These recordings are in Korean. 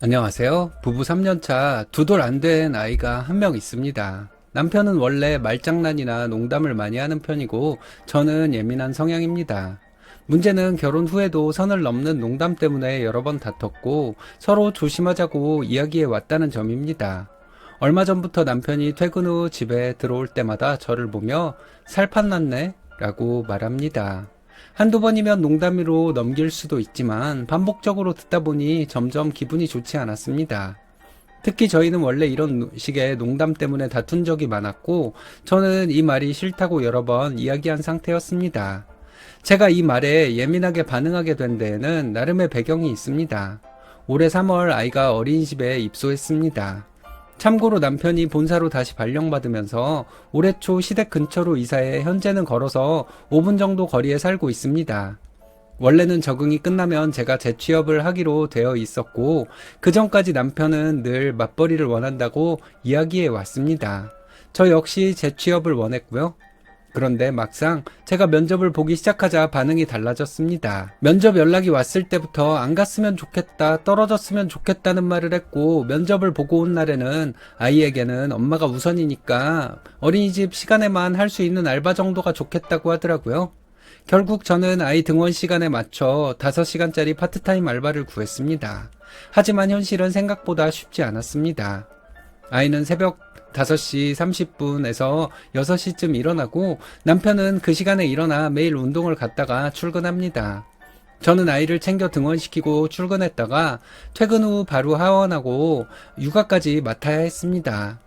안녕하세요. 부부 3년차 두 돌 안 된 아이가 한 명 있습니다. 남편은 원래 말장난이나 농담을 많이 하는 편이고 저는 예민한 성향입니다. 문제는 결혼 후에도 선을 넘는 농담 때문에 여러 번 다퉜고 서로 조심하자고 이야기해 왔다는 점입니다. 얼마 전부터 남편이 퇴근 후 집에 들어올 때마다 저를 보며 살판 났네? 라고 말합니다. 한두 번이면 농담으로 넘길 수도 있지만 반복적으로 듣다 보니 점점 기분이 좋지 않았습니다. 특히 저희는 원래 이런 식의 농담 때문에 다툰 적이 많았고 저는 이 말이 싫다고 여러 번 이야기한 상태였습니다. 제가 이 말에 예민하게 반응하게 된 데에는 나름의 배경이 있습니다. 올해 3월 아이가 어린이집에 입소했습니다. 참고로 남편이 본사로 다시 발령받으면서 올해 초 시댁 근처로 이사해 현재는 걸어서 5분 정도 거리에 살고 있습니다. 원래는 적응이 끝나면 제가 재취업을 하기로 되어 있었고 그 전까지 남편은 늘 맞벌이를 원한다고 이야기해 왔습니다. 저 역시 재취업을 원했고요. 그런데 막상 제가 면접을 보기 시작하자 반응이 달라졌습니다. 면접 연락이 왔을 때부터 안 갔으면 좋겠다, 떨어졌으면 좋겠다는 말을 했고 면접을 보고 온 날에는 아이에게는 엄마가 우선이니까 어린이집 시간에만 할 수 있는 알바 정도가 좋겠다고 하더라고요. 결국 저는 아이 등원 시간에 맞춰 5시간짜리 파트타임 알바를 구했습니다. 하지만 현실은 생각보다 쉽지 않았습니다. 아이는 새벽 5시 30분에서 6시쯤 일어나고 남편은 그 시간에 일어나 매일 운동을 갔다가 출근합니다. 저는 아이를 챙겨 등원시키고 출근했다가 퇴근 후 바로 하원하고 육아까지 맡아야 했습니다.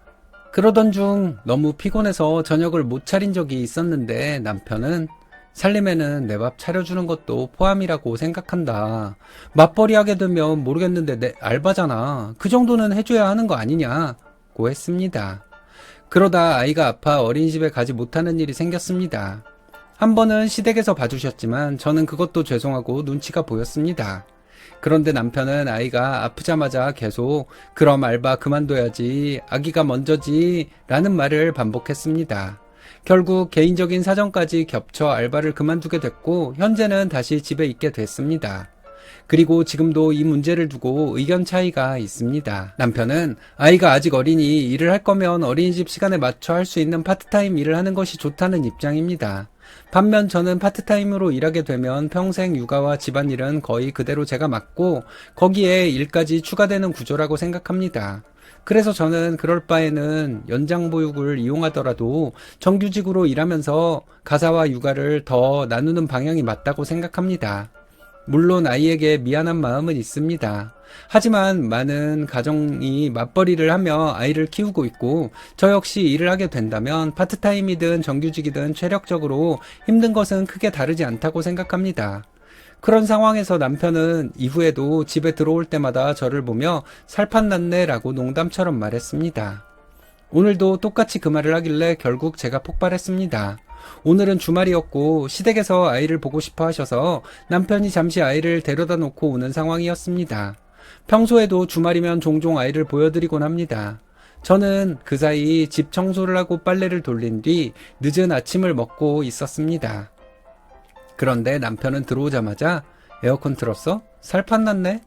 그러던 중 너무 피곤해서 저녁을 못 차린 적이 있었는데 남편은 살림에는 내 밥 차려주는 것도 포함이라고 생각한다. 맞벌이 하게 되면 모르겠는데 내 알바잖아. 그 정도는 해줘야 하는 거 아니냐. 고 했습니다. 그러다 아이가 아파 어린이집에 가지 못하는 일이 생겼습니다. 한 번은 시댁에서 봐주셨지만 저는 그것도 죄송하고 눈치가 보였습니다. 그런데 남편은 아이가 아프자마자 계속 그럼 알바 그만둬야지, 아기가 먼저지 라는 말을 반복했습니다. 결국 개인적인 사정까지 겹쳐 알바를 그만두게 됐고 현재는 다시 집에 있게 됐습니다. 그리고 지금도 이 문제를 두고 의견 차이가 있습니다. 남편은 아이가 아직 어리니 일을 할 거면 어린이집 시간에 맞춰 할 수 있는 파트타임 일을 하는 것이 좋다는 입장입니다. 반면 저는 파트타임으로 일하게 되면 평생 육아와 집안일은 거의 그대로 제가 맡고 거기에 일까지 추가되는 구조라고 생각합니다. 그래서 저는 그럴 바에는 연장보육을 이용하더라도 정규직으로 일하면서 가사와 육아를 더 나누는 방향이 맞다고 생각합니다. 물론 아이에게 미안한 마음은 있습니다. 하지만 많은 가정이 맞벌이를 하며 아이를 키우고 있고 저 역시 일을 하게 된다면 파트타임이든 정규직이든 체력적으로 힘든 것은 크게 다르지 않다고 생각합니다. 그런 상황에서 남편은 이후에도 집에 들어올 때마다 저를 보며 살판 났네 라고 농담처럼 말했습니다. 오늘도 똑같이 그 말을 하길래 결국 제가 폭발했습니다. 오늘은 주말이었고 시댁에서 아이를 보고 싶어 하셔서 남편이 잠시 아이를 데려다 놓고 오는 상황이었습니다. 평소에도 주말이면 종종 아이를 보여드리곤 합니다. 저는 그 사이 집 청소를 하고 빨래를 돌린 뒤 늦은 아침을 먹고 있었습니다. 그런데 남편은 들어오자마자 에어컨 틀었어? 살판 났네?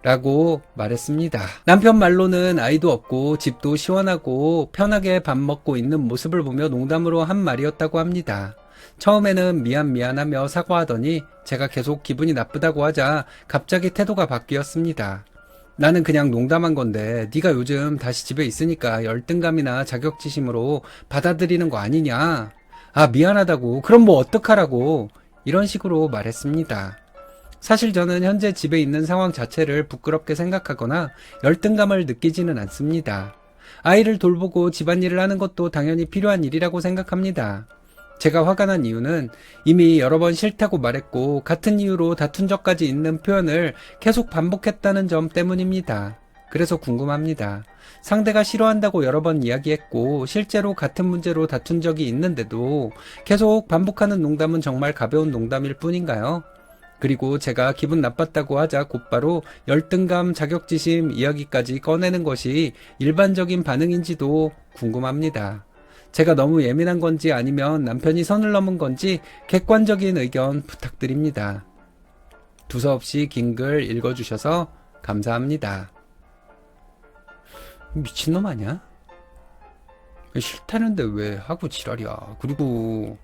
라고 말했습니다. 남편 말로는 아이도 없고 집도 시원하고 편하게 밥 먹고 있는 모습을 보며 농담으로 한 말이었다고 합니다. 처음에는 미안하며 사과하더니 제가 계속 기분이 나쁘다고 하자 갑자기 태도가 바뀌었습니다. 나는 그냥 농담한 건데 네가 요즘 다시 집에 있으니까 열등감이나 자격지심으로 받아들이는 거 아니냐? 아, 미안하다고. 그럼 뭐 어떡하라고. 이런 식으로 말했습니다. 사실 저는 현재 집에 있는 상황 자체를 부끄럽게 생각하거나 열등감을 느끼지는 않습니다. 아이를 돌보고 집안일을 하는 것도 당연히 필요한 일이라고 생각합니다. 제가 화가 난 이유는 이미 여러 번 싫다고 말했고 같은 이유로 다툰 적까지 있는 표현을 계속 반복했다는 점 때문입니다. 그래서 궁금합니다. 상대가 싫어한다고 여러 번 이야기했고 실제로 같은 문제로 다툰 적이 있는데도 계속 반복하는 농담은 정말 가벼운 농담일 뿐인가요? 그리고 제가 기분 나빴다고 하자 곧바로 열등감, 자격지심 이야기까지 꺼내는 것이 일반적인 반응인지도 궁금합니다. 제가 너무 예민한 건지 아니면 남편이 선을 넘은 건지 객관적인 의견 부탁드립니다. 두서없이 긴 글 읽어주셔서 감사합니다. 미친놈 아니야? 싫다는데 왜 하고 지랄이야. 그리고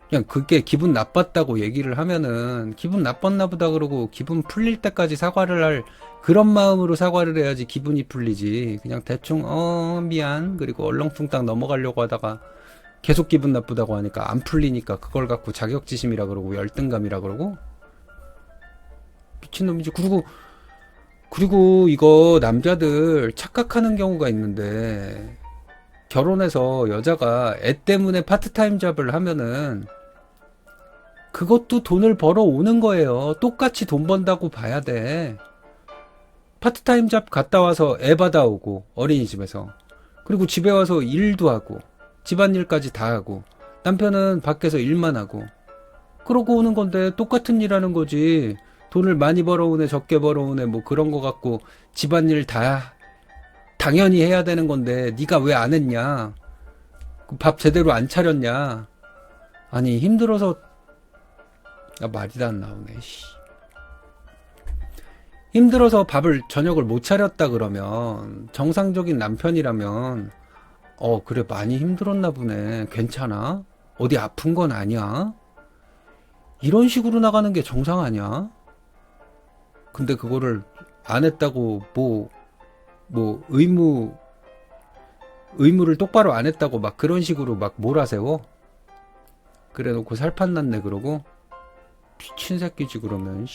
그냥 그게 기분 나빴다고 얘기를 하면은 기분 나빴나 보다 그러고 기분 풀릴 때까지 사과를 할 그런 마음으로 사과를 해야지 기분이 풀리지. 그냥 대충 미안 그리고 얼렁뚱땅 넘어가려고 하다가 계속 기분 나쁘다고 하니까 안 풀리니까 그걸 갖고 자격지심이라 그러고 열등감이라 그러고 미친놈이지. 그리고 이거 남자들 착각하는 경우가 있는데 결혼해서 여자가 애 때문에 파트타임 잡을 하면은 그것도 돈을 벌어오는 거예요. 똑같이 돈 번다고 봐야 돼. 파트타임 잡 갔다 와서 애 받아오고 어린이집에서 그리고 집에 와서 일도 하고 집안일까지 다 하고 남편은 밖에서 일만 하고 그러고 오는 건데 똑같은 일 하는 거지. 돈을 많이 벌어오네 적게 벌어오네 뭐 그런 거 갖고 집안일 다 당연히 해야 되는 건데 네가 왜 안 했냐? 밥 제대로 안 차렸냐? 아니 힘들어서 말이 다 안 나오네. 힘들어서 밥을 저녁을 못 차렸다 그러면 정상적인 남편이라면 그래 많이 힘들었나 보네. 괜찮아? 어디 아픈 건 아니야? 이런 식으로 나가는 게 정상 아니야? 근데 그거를 안 했다고 의무를 똑바로 안 했다고 막 그런 식으로 막 몰아세워? 그래 놓고 살판 났네 그러고? 미친 새끼지 그러면.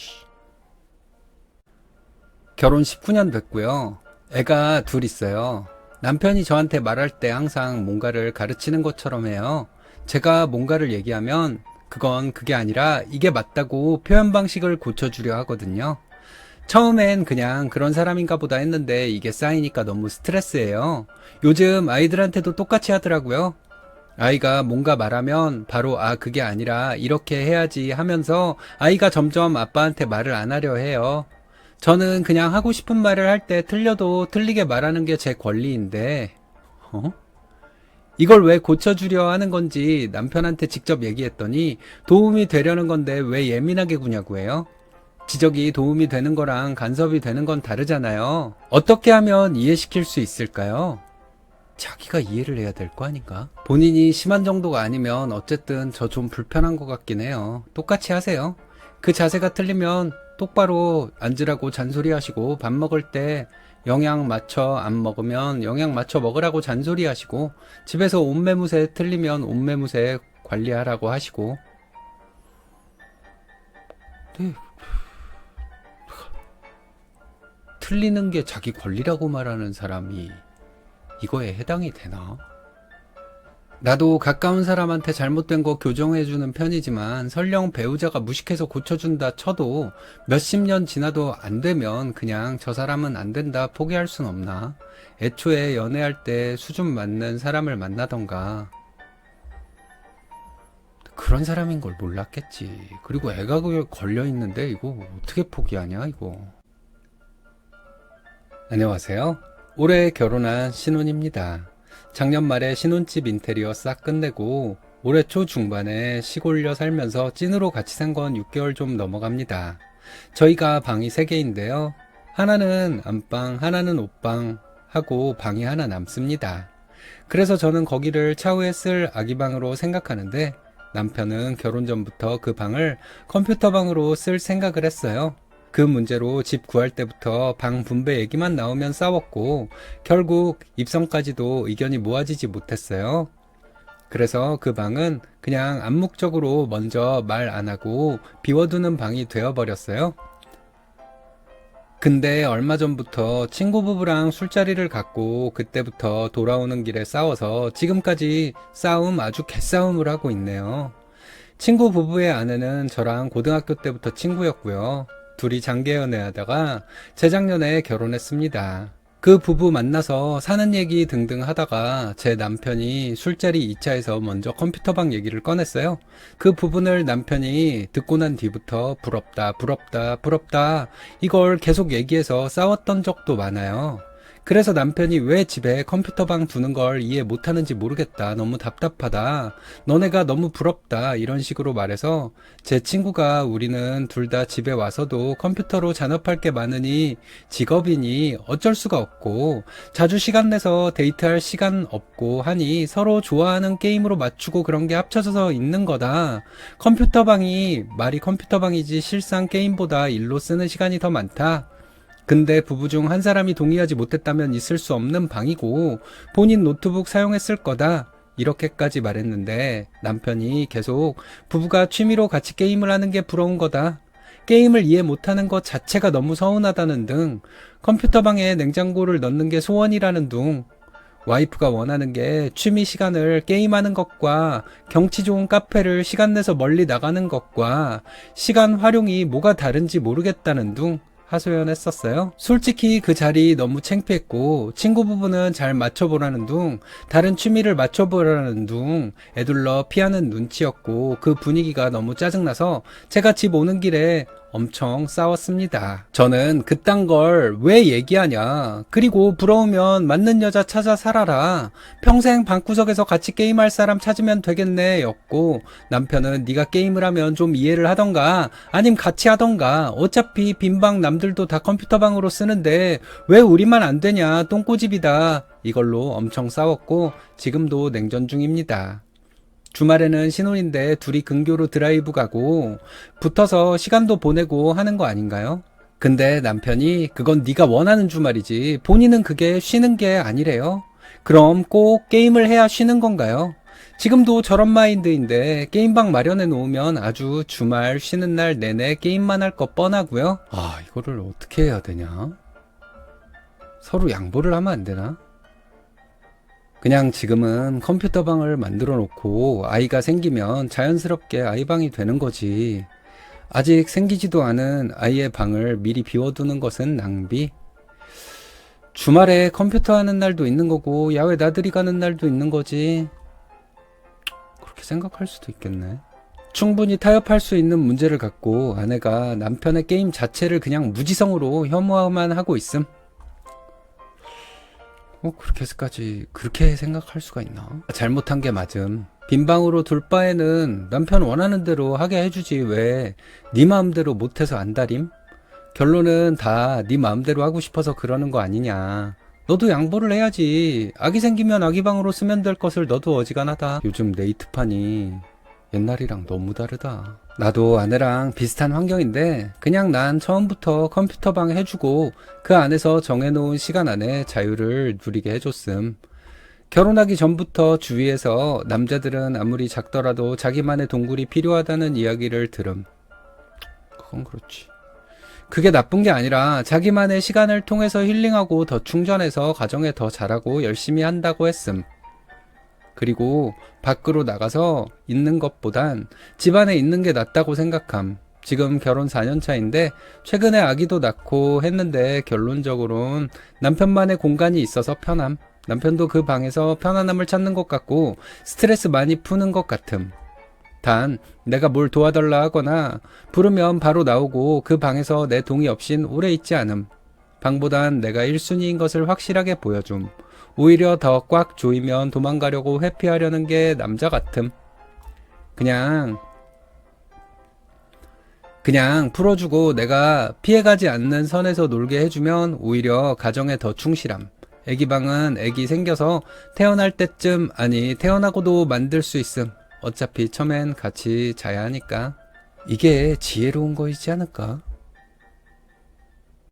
결혼 19년 됐고요. 애가 둘 있어요. 남편이 저한테 말할 때 항상 뭔가를 가르치는 것처럼 해요. 제가 뭔가를 얘기하면 그건 그게 아니라 이게 맞다고 표현 방식을 고쳐주려 하거든요. 처음엔 그냥 그런 사람인가 보다 했는데 이게 쌓이니까 너무 스트레스예요. 요즘 아이들한테도 똑같이 하더라고요. 아이가 뭔가 말하면 바로 그게 아니라 이렇게 해야지 하면서 아이가 점점 아빠한테 말을 안 하려 해요. 저는 그냥 하고 싶은 말을 할 때 틀려도 틀리게 말하는 게 제 권리인데 이걸 왜 고쳐주려 하는 건지 남편한테 직접 얘기했더니 도움이 되려는 건데 왜 예민하게 구냐고 해요. 지적이 도움이 되는 거랑 간섭이 되는 건 다르잖아요. 어떻게 하면 이해시킬 수 있을까요? 자기가 이해를 해야 될 거 아닌가? 본인이 심한 정도가 아니면 어쨌든 저 좀 불편한 것 같긴 해요. 똑같이 하세요. 그 자세가 틀리면 똑바로 앉으라고 잔소리 하시고 밥 먹을 때 영양 맞춰 안 먹으면 영양 맞춰 먹으라고 잔소리 하시고 집에서 옷매무새 틀리면 옷매무새 관리하라고 하시고 네. 틀리는 게 자기 권리라고 말하는 사람이 이거에 해당이 되나? 나도 가까운 사람한테 잘못된 거 교정해주는 편이지만 설령 배우자가 무식해서 고쳐준다 쳐도 몇십 년 지나도 안 되면 그냥 저 사람은 안 된다 포기할 순 없나? 애초에 연애할 때 수준 맞는 사람을 만나던가. 그런 사람인 걸 몰랐겠지. 그리고 애가 그게 걸려있는데 이거 어떻게 포기하냐 이거. 안녕하세요. 올해 결혼한 신혼입니다. 작년 말에 신혼집 인테리어 싹 끝내고 올해 초 중반에 시골려 살면서 찐으로 같이 산 건 6개월 좀 넘어갑니다. 저희가 방이 3개인데요. 하나는 안방, 하나는 옷방 하고 방이 하나 남습니다. 그래서 저는 거기를 차후에 쓸 아기방으로 생각하는데 남편은 결혼 전부터 그 방을 컴퓨터방으로 쓸 생각을 했어요. 그 문제로 집 구할 때부터 방 분배 얘기만 나오면 싸웠고 결국 입성까지도 의견이 모아지지 못했어요. 그래서 그 방은 그냥 암묵적으로 먼저 말 안 하고 비워두는 방이 되어버렸어요. 근데 얼마 전부터 친구 부부랑 술자리를 갖고 그때부터 돌아오는 길에 싸워서 지금까지 싸움 아주 개싸움을 하고 있네요. 친구 부부의 아내는 저랑 고등학교 때부터 친구였고요. 둘이 장기 연애하다가 재작년에 결혼했습니다. 그 부부 만나서 사는 얘기 등등 하다가 제 남편이 술자리 2차에서 먼저 컴퓨터방 얘기를 꺼냈어요. 그 부분을 남편이 듣고 난 뒤부터 부럽다 부럽다 부럽다 이걸 계속 얘기해서 싸웠던 적도 많아요. 그래서 남편이 왜 집에 컴퓨터방 두는 걸 이해 못하는지 모르겠다. 너무 답답하다. 너네가 너무 부럽다. 이런 식으로 말해서 제 친구가 우리는 둘 다 집에 와서도 컴퓨터로 잔업할 게 많으니 직업이니 어쩔 수가 없고 자주 시간 내서 데이트할 시간 없고 하니 서로 좋아하는 게임으로 맞추고 그런 게 합쳐져서 있는 거다. 컴퓨터방이 말이 컴퓨터방이지 실상 게임보다 일로 쓰는 시간이 더 많다. 근데 부부 중 한 사람이 동의하지 못했다면 있을 수 없는 방이고 본인 노트북 사용했을 거다. 이렇게까지 말했는데 남편이 계속 부부가 취미로 같이 게임을 하는 게 부러운 거다. 게임을 이해 못하는 것 자체가 너무 서운하다는 등 컴퓨터방에 냉장고를 넣는 게 소원이라는 둥 와이프가 원하는 게 취미 시간을 게임하는 것과 경치 좋은 카페를 시간 내서 멀리 나가는 것과 시간 활용이 뭐가 다른지 모르겠다는 둥 하소연했었어요. 솔직히 그 자리 너무 창피했고 친구 부부는 잘 맞춰보라는 둥 다른 취미를 맞춰보라는 둥 애둘러 피하는 눈치였고 그 분위기가 너무 짜증나서 제가 집 오는 길에 엄청 싸웠습니다. 저는 그딴 걸 왜 얘기하냐. 그리고 부러우면 맞는 여자 찾아 살아라. 평생 방구석에서 같이 게임할 사람 찾으면 되겠네 였고 남편은 네가 게임을 하면 좀 이해를 하던가 아님 같이 하던가 어차피 빈방 남들도 다 컴퓨터방으로 쓰는데 왜 우리만 안 되냐 똥꼬집이다. 이걸로 엄청 싸웠고 지금도 냉전 중입니다. 주말에는 신혼인데 둘이 근교로 드라이브 가고 붙어서 시간도 보내고 하는 거 아닌가요? 근데 남편이 그건 네가 원하는 주말이지 본인은 그게 쉬는 게 아니래요. 그럼 꼭 게임을 해야 쉬는 건가요? 지금도 저런 마인드인데 게임방 마련해 놓으면 아주 주말 쉬는 날 내내 게임만 할 거 뻔하고요. 이거를 어떻게 해야 되냐? 서로 양보를 하면 안 되나? 그냥 지금은 컴퓨터방을 만들어 놓고 아이가 생기면 자연스럽게 아이방이 되는 거지. 아직 생기지도 않은 아이의 방을 미리 비워두는 것은 낭비? 주말에 컴퓨터 하는 날도 있는 거고 야외 나들이 가는 날도 있는 거지. 그렇게 생각할 수도 있겠네. 충분히 타협할 수 있는 문제를 갖고 아내가 남편의 게임 자체를 그냥 무지성으로 혐오만 하고 있음. 그렇게 생각할 수가 있나? 잘못한 게 맞음. 빈방으로 둘 바에는 남편 원하는 대로 하게 해주지 왜 네 마음대로 못해서 안달임? 결론은 다 네 마음대로 하고 싶어서 그러는 거 아니냐. 너도 양보를 해야지. 아기 생기면 아기 방으로 쓰면 될 것을 너도 어지간하다. 요즘 네이트판이 옛날이랑 너무 다르다. 나도 아내랑 비슷한 환경인데 그냥 난 처음부터 컴퓨터방 해주고 그 안에서 정해놓은 시간 안에 자유를 누리게 해줬음. 결혼하기 전부터 주위에서 남자들은 아무리 작더라도 자기만의 동굴이 필요하다는 이야기를 들음. 그건 그렇지. 그게 나쁜 게 아니라 자기만의 시간을 통해서 힐링하고 더 충전해서 가정에 더 잘하고 열심히 한다고 했음. 그리고 밖으로 나가서 있는 것보단 집안에 있는 게 낫다고 생각함. 지금 결혼 4년 차인데 최근에 아기도 낳고 했는데 결론적으로는 남편만의 공간이 있어서 편함. 남편도 그 방에서 편안함을 찾는 것 같고 스트레스 많이 푸는 것 같음. 단 내가 뭘 도와달라 하거나 부르면 바로 나오고 그 방에서 내 동의 없인 오래 있지 않음. 방보단 내가 1순위인 것을 확실하게 보여줌. 오히려 더 꽉 조이면 도망가려고 회피하려는 게 남자 같음. 그냥 풀어주고 내가 피해가지 않는 선에서 놀게 해주면 오히려 가정에 더 충실함. 애기방은 애기 생겨서 태어날 때쯤 아니 태어나고도 만들 수 있음. 어차피 처음엔 같이 자야 하니까. 이게 지혜로운 거이지 않을까?